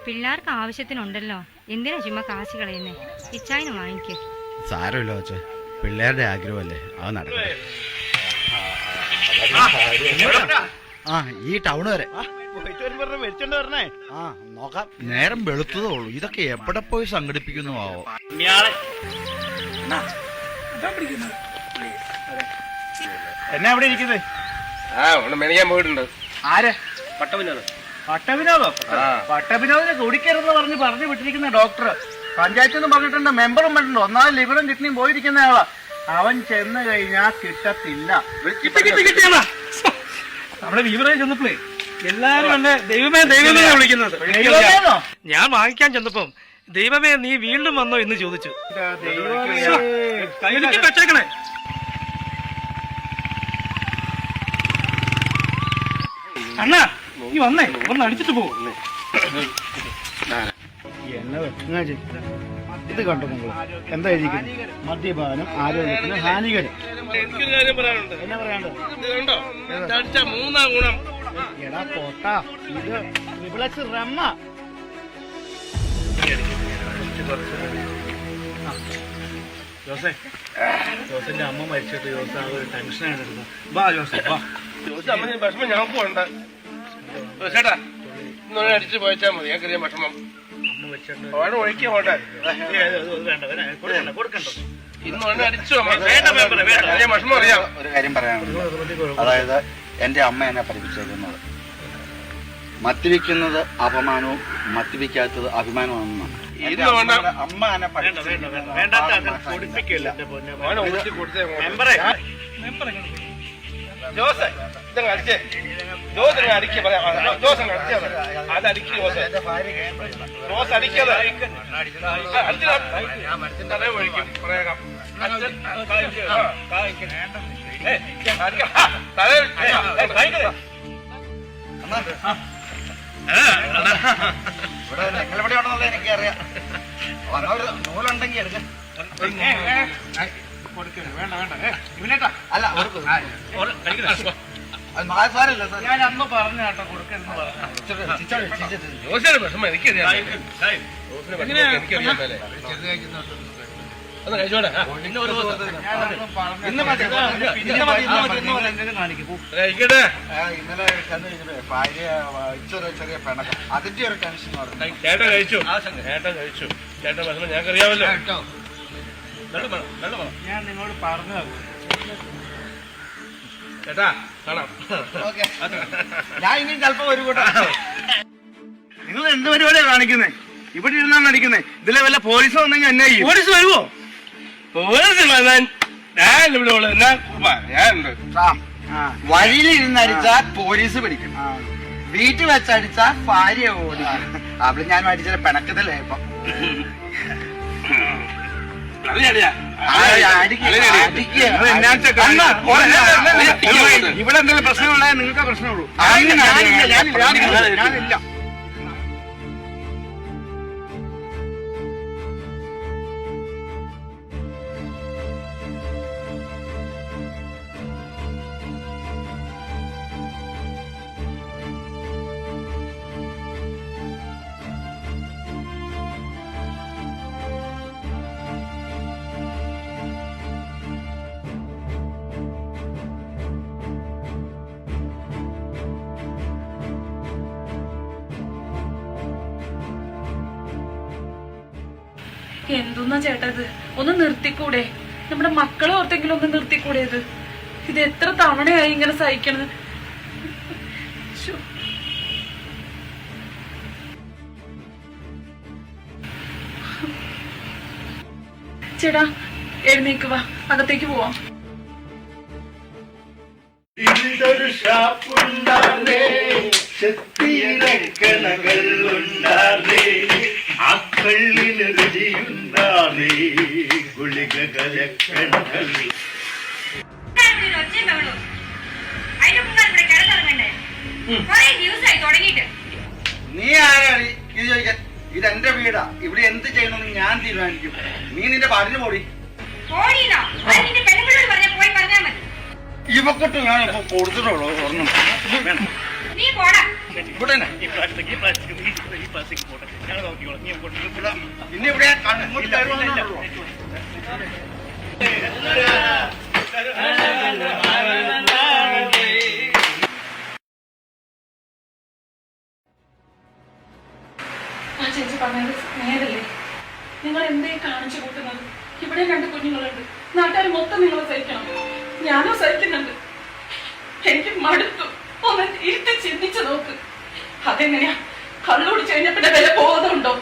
പിള്ളേർക്ക് ആവശ്യത്തിനുണ്ടല്ലോ, എന്തിനാ ചുമ്മാ കാശ് കളയുന്നേ? ഇച്ചായന് വാങ്ങിക്ക്. സാരമില്ല കൊച്ചേ, പിള്ളേരുടെ ആഗ്രഹമല്ലേ, അത് നടക്കട്ടെ. ആ ഈ ടൗണ് വരെ ആ നോക്കാം. നേരം വെളുത്തതേ ഉള്ളൂ. ഇതൊക്കെ എവിടെ പോയി സംഘടിപ്പിക്കുന്നു ആവോ. എന്നാ ഇവിടെ ഇരിക്കുന്നത്? മെനയാൻ പോയിട്ടുണ്ട്. ആര്? പട്ടവിനോദം. പട്ടവിനോദോ? പട്ടവിനോദിനെ കുടിക്കരുതെന്ന് പറഞ്ഞു വിട്ടിരിക്കുന്ന ഡോക്ടർ പഞ്ചായത്തിൽ നിന്ന് പറഞ്ഞിട്ടുണ്ട്, മെമ്പറും പറഞ്ഞിട്ടുണ്ട്. ഒന്നാമത് ലിവറും കിഡ്നിയും പോയിരിക്കുന്ന ആളാ. അവൻ ചെന്ന് കഴിഞ്ഞാൽ കിട്ടത്തില്ല. നമ്മുടെ വീവറേ ചെന്നപ്പോഴേ എല്ലാരും എന്നെ ദൈവമേ ദൈവമേ വിളിക്കുന്നത്. ഞാൻ വാങ്ങിക്കാൻ ചെന്നപ്പം ദൈവമേ നീ വീണ്ടും വന്നോ എന്ന് ചോദിച്ചു. എനിക്ക് വെച്ചേക്കണേ. അണ്ണാ നീ വന്നേ, ഒന്ന് അടിച്ചിട്ട് പോകും. ഇത് കണ്ടോ നിങ്ങൾ? എന്താ ഇരിക്കുന്നത്? മദ്യപാനം ആരോഗ്യത്തിന് ഹാനികരം. എനിക്കൊരു കാര്യം പറയാനുണ്ട്. എന്നാ പറയാണ്ട്? കണ്ടോ അടിച്ച മൂന്നാം ഗുണം. എടാ കോട്ട, ഇത് റിബ്ലക്സ് റമ്മ. ജോസിന്റെ അമ്മ മരിച്ചിട്ട് ജോസ് ആ ഒരു ടെൻഷനാണ് എടുക്കുന്നത്. വാ ജോസെ വാ. അമ്മ വിഷമം ഞങ്ങൾക്ക് വേണ്ട ചേട്ടാ, ഇന്നൊന്ന് അടിച്ച് പോയച്ചാൽ മതി. ഞങ്ങൾക്കറിയാം വിഷമം. അവിടെ ഒഴിക്കാൻ പോട്ടെ. കൊടുക്കണ്ടോ? ഇന്നൊന്ന് അടിച്ചു വിഷമം അറിയാം. ഒരു കാര്യം പറയാനുണ്ട്. അതായത് എന്റെ അമ്മ എന്നെ പഠിപ്പിച്ചേക്കുന്നത് മദ്യപിക്കുന്നത് അപമാനവും മദ്യപിക്കാത്തത് അഭിമാനമാണെന്നാണ്. അമ്മ എന്നെ ജോസ് ഇതങ്ങ് അടിച്ചേ. ജോസ് അടിക്കുക പറയാം. ജോസ് അങ്ങ് അടിച്ചാൽ അത് അടിക്കുക. ജോസ് അടിക്കാതെ തലേ ഒഴിക്കും. പറയാം ഇവിടെ നിങ്ങളെവിടെ ഉണ്ടെന്നുള്ളത് എനിക്കറിയാം. നൂലുണ്ടെങ്കിൽ എടുക്കാം. അല്ല ഞാൻ അന്ന് പറഞ്ഞു കേട്ടോ, കൊടുക്കരുന്ന് പറഞ്ഞു. ജോസിന്റെ വിഷമം എനിക്കറിയാം. എനിക്കറിയാം. ഒന്ന് കഴിച്ചോടെ. കഴിക്കട്ടെ. ഇന്നലെ ഭാര്യ ചെറിയ പിണക്കം, അതിന്റെ ഒരു ടെൻഷൻ. ചേട്ടൻ കഴിച്ചു. ചേട്ടൻ കഴിച്ചു. ചേട്ടൻ വിഷമം ഞങ്ങൾക്കറിയാമല്ലോ. ഞാൻ നിങ്ങളോട് പറഞ്ഞു ചേട്ടാ കാണാം. ഞാൻ ഇനി ചിലപ്പോ ഒരു കൂട്ടം. നിങ്ങൾ എന്ത് പരിപാടിയാ കാണിക്കുന്നേ? ഇവിടെ ഇരുന്നാണ് അടിക്കുന്നേ. ഇതിലെ വല്ല പോലീസ് വന്നെങ്കിൽ എന്നെ ചെയ്യും. പോലീസ് വരുമോ? പോലീസ് വന്നാൽ ഞാൻ ഇവിടെ ഞാനുണ്ട്. വഴിയിലിരുന്നടിച്ചാൽ പോലീസ് പിടിക്കും, വീട്ടിൽ വെച്ചടിച്ചാൽ ഭാര്യ ഓടിക്കും. അവിടെ ഞാൻ അടിച്ച പിണക്കത്തില്ലേ ഇപ്പൊ. ഇവിടെ എന്തെങ്കിലും പ്രശ്നമുണ്ടായാൽ നിങ്ങൾക്ക് പ്രശ്നമുള്ളൂ. ഞാനില്ല. എന്തുന്നാ ചേട്ടാ ഇത്? ഒന്ന് നിർത്തിക്കൂടെ? നമ്മുടെ മക്കളെ ഓർത്തെങ്കിലും ഒന്ന് നിർത്തിക്കൂടെ? ഇത് എത്ര തവണയായി ഇങ്ങനെ സഹിക്കണത്? ചേട്ടാ എഴുന്നേക്ക് വാ, അകത്തേക്ക് പോവാം. ഇതൊരു ഷാപ്പുണ്ടാർന്നേ, ശക്തിയിലക്കണകൾ ഉണ്ടാർന്നേ, ആ കള്ളിന് രുചിയുണ്ടാർന്നേ, ഗുളിക കലക്കണകൾ. നീ ആരാണ് ഇത് ചോദിക്കാൻ? ഇതെന്റെ വീടാ. ഇവിടെ എന്ത് ചെയ്യണമെന്ന് ഞാൻ തീരുമാനിക്കും. നീ നിന്റെ പാടിന് പോടി. ഇവക്കൊട്ട് ഞാൻ ഇപ്പൊ കൊടുത്തിട്ടുള്ളൂ. നീ പോടാ. ഇവിടെ തന്നെ. പിന്നെ ഇവിടെ ഇങ്ങോട്ട് തരുവാന്നുള്ളൂ. ആ ചേച്ചി പറഞ്ഞത് നേരല്ലേ? നിങ്ങൾ എന്തേ കാണിച്ചു കൂട്ടുന്നത്? ഇവിടെ 2 കുഞ്ഞുങ്ങളുണ്ട്. നാട്ടുകാർ മൊത്തം നിങ്ങളെ സഹിക്കണം. ഞാനും സഹിക്കുന്നുണ്ട്. എനിക്ക് മടുത്തു. ഒന്ന് ഇരുത്തി ചിന്തിച്ചു നോക്ക്. അതെങ്ങനെയാ? കള്ളുടിച്ചു കഴിഞ്ഞാൽ പിന്നെ വില ബോധമുണ്ടോ?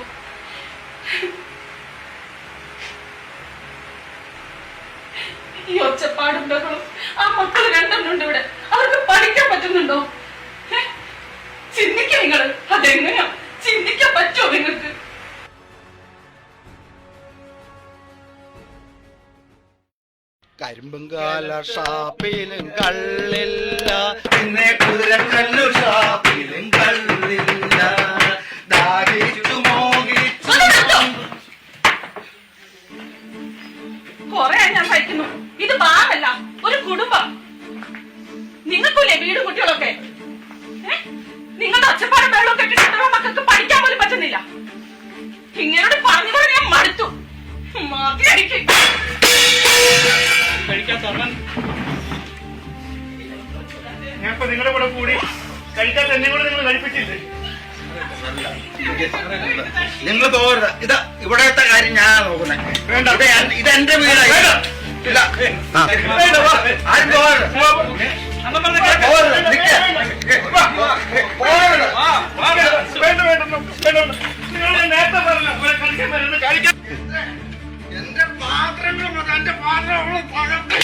ഈ ഒച്ചപ്പാടും ബഹളും. ആ മക്കൾ 2 ഉണ്ട് ഇവിടെ. അവർക്ക് പഠിക്കാൻ പറ്റുന്നുണ്ടോ? ചിന്തിക്കുക നിങ്ങള്. അതെങ്ങനെയാ? ചിന്തിക്കാൻ പറ്റുമോ നിങ്ങൾക്ക്? കരിമ്പുംകാല ഷാപ്പിലും കള്ളില്ല, പിന്നെ കുതിരക്കല്ലു ഷാപ്പിലും കള്ളില്ല. ദാഹിച്ചു മോഹിച്ചു കൊറേ ഞാൻ സഹിക്കുന്നു. ഇത് പാവല്ല, ഒരു കുടുംബം. നിങ്ങൾക്കൂല്ലേ വീടും കുട്ടികളൊക്കെ? നിങ്ങളുടെ ഒച്ചപ്പാടും വെള്ളമൊക്കെ ഇട്ടിട്ടുള്ള മക്കൾക്ക് പഠിക്കാൻ പോലും പറ്റുന്നില്ല. ഇങ്ങനോട് പറഞ്ഞതോടെ ഞാൻ മടുത്തു. മതിയായിരിക്കും. ഞാനിപ്പോ നിങ്ങളുടെ കൂടെ കൂടി കഴിക്കാത്ത എന്നെ കൂടെ നിങ്ങൾ കഴിപ്പിച്ചില്ലേ? നിങ്ങൾ പോകരുത്. ഇതാ ഇവിടത്തെ കാര്യം ഞാൻ നോക്കുന്നത്. വേണ്ട, ഇതെന്റെ വീടായി. ഇല്ല, ആരും പോകരുത്. നേരത്തെ പറഞ്ഞു കഴിക്കാൻ വരുന്നത് കഴിക്കാൻ. എന്റെ പാത്രങ്ങളും എന്റെ പാത്രങ്ങളും പഴത്ത്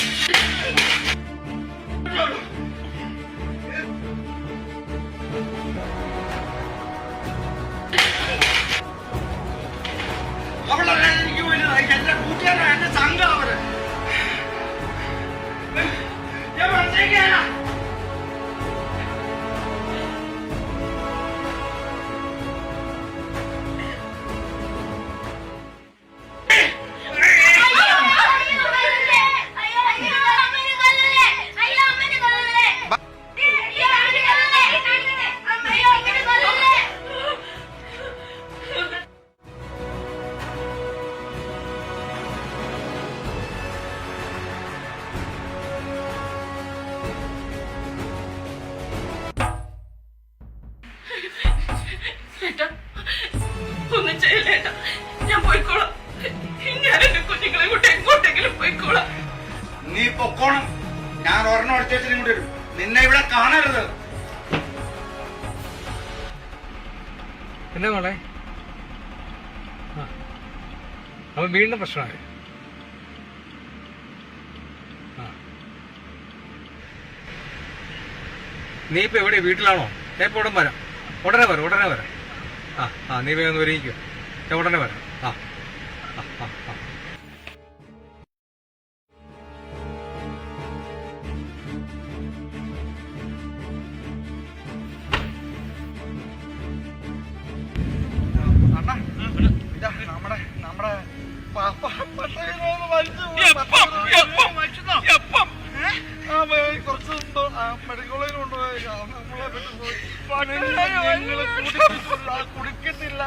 അവളല്ല എനിക്ക് വലുതായി. എന്റെ കൂട്ടുകാരാ, എന്റെ സംഘം അവര്. ഞാൻ മനസ്സിലാക്കിയാ ഒന്നും ചെയ്യില്ലേട്ടാ. ഞാൻ പോയിക്കോളാം. ഞാൻ എന്റെ കുഞ്ഞുങ്ങളെ കൂട്ടി എങ്ങോട്ടെങ്കിലും പോയിക്കോളാം. നീ പൊക്കോണം. ഞാൻ ഒരെണ്ണം അടിച്ചേച്ചിനും കൂടി വരും. നിന്നെ ഇവിടെ കാണരുത്. എന്നാ മോളെ? അവൻ വീണ്ടും പ്രശ്നമായി. നീ ഇപ്പൊ എവിടെ? വീട്ടിലാണോ? ഞാൻ ഇപ്പൊ ഉടൻ വരാം. ഉടനെ വരാം. നീ വേഗം ഒന്ന് വരികയോ. ഞാൻ ഉടനെ വരാം. അണ്ണാ, ഇതാ നമ്മുടെ കുറച്ച് മെഡിക്കൽ കോളേജിൽ കൊണ്ടുപോയി കുടിക്കത്തില്ല.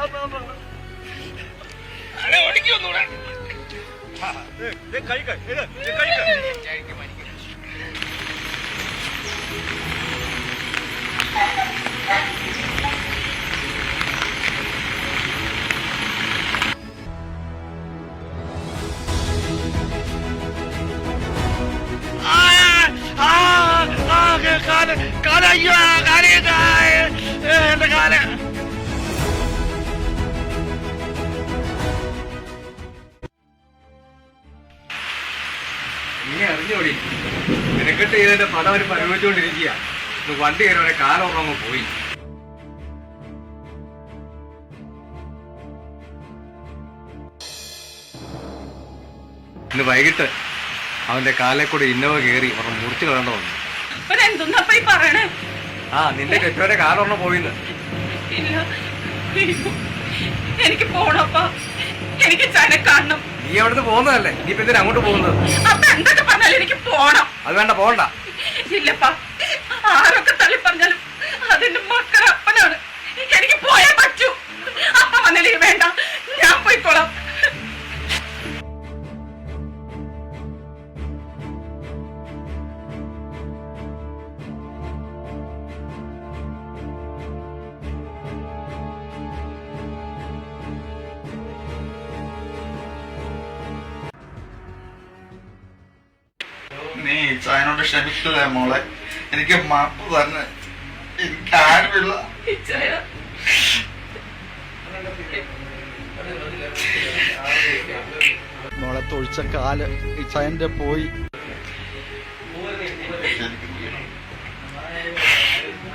എന്റെ കാല് നീ അറിഞ്ഞോടി, നിനക്കിട്ട് ചെയ്തതിന്റെ പടം അവർ പരിഗണിച്ചുകൊണ്ടിരിക്കുക. വണ്ടി കയറി കാലുറങ്ങ് പോയി. ഇന്ന് വൈകിട്ട് അവന്റെ കാലെ കൂടെ ഇന്നോവ കയറി അവർ മുറിച്ചു കളണ്ട വന്നു. നിന്റെ കെട്ടവരെ കാലൊരെണ്ണം പോയിന്ന്. എനിക്ക് പോണപ്പാ. എനിക്ക് ചനെ കാണണം. നീ അവിടുന്ന് പോകുന്നതല്ലേ? നീ ഇപ്പൊ എന്തിനാ അങ്ങോട്ട് പോകുന്നത്? അപ്പൊ എന്തൊക്കെ പറഞ്ഞാലും എനിക്ക് പോണം. അത് വേണ്ട, പോകണ്ട. ഇല്ലപ്പാ, ആരൊക്കെ തള്ളി പറഞ്ഞാലും അതിന്റെ മക്കൾ അപ്പനാണ്. എനിക്ക് പോയേ പറ്റൂ. അപ്പ വന്നില്ലെങ്കിൽ വേണ്ട, ഞാൻ പോയിക്കോളാം. നീ ഇച്ചായനോട് ക്ഷമിച്ചതേ മോളെ, എനിക്ക് മാപ്പ് തന്നെ. എനിക്ക് ആരുമില്ല. ഇച്ചായ, മോളെ തൊഴിച്ച കാല് ഇച്ചായന്റെ പോയി.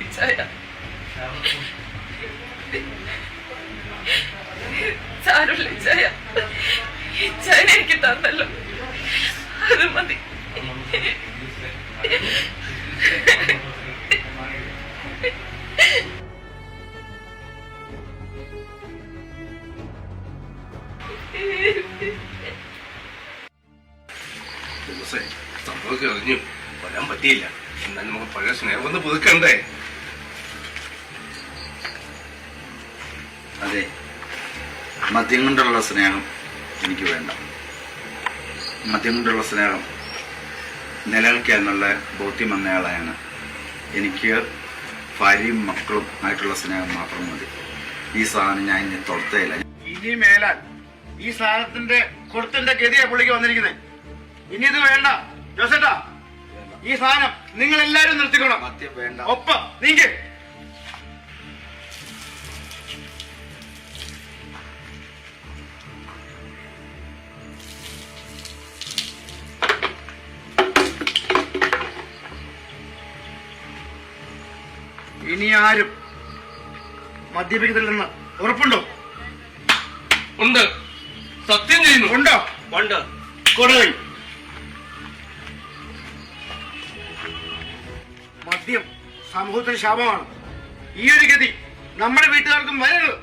ഇച്ചായ, സാരമില്ല ഇച്ചായ. ഇച്ചായനെ എനിക്ക് തന്നല്ലോ, അത് മതി. സംഭവമൊക്കെ അറിഞ്ഞു, വരാൻ പറ്റിയില്ല. എന്നാൽ നമുക്ക് പഴയ സ്നേഹം ഒന്ന് പുതുക്കണ്ടേ? അതെ, മദ്യം കൊണ്ടുള്ള സ്നേഹം എനിക്ക് വേണ്ട. മദ്യം കൊണ്ടുള്ള സ്നേഹം നിലനിൽക്കുക എന്നുള്ള ബോധ്യം വന്നയാളാണ്. എനിക്ക് ഭാര്യയും മക്കളും ആയിട്ടുള്ള സ്നേഹം മാത്രം മതി. ഈ സാധനം ഞാൻ ഇനി തൊടുത്തേയില്ല. ഇനി മേലാൽ ഈ സാധനത്തിന്റെ കൊടുത്തിന്റെ ഗതിയെ പുള്ളിക്ക് വന്നിരിക്കുന്നത്. ഇനി ഇത് വേണ്ട ജോസേട്ടാ. ഈ സാധനം നിങ്ങൾ എല്ലാരും നിർത്തിക്കണം. മദ്യം വേണ്ട. ഒപ്പം നീക്ക്. ഇനി ആരും മദ്യപിക്കത്തില്ലെന്ന് ഉറപ്പുണ്ടോ? ഉണ്ട്, സത്യം ചെയ്യുന്നു. ഉണ്ടോ? ഉണ്ട്. കൊടുകൈ. മദ്യം സമൂഹത്തിന് ശാപമാണ്. ഈ ഒരു ഗതി നമ്മുടെ വീട്ടുകാർക്കും വരരുത്.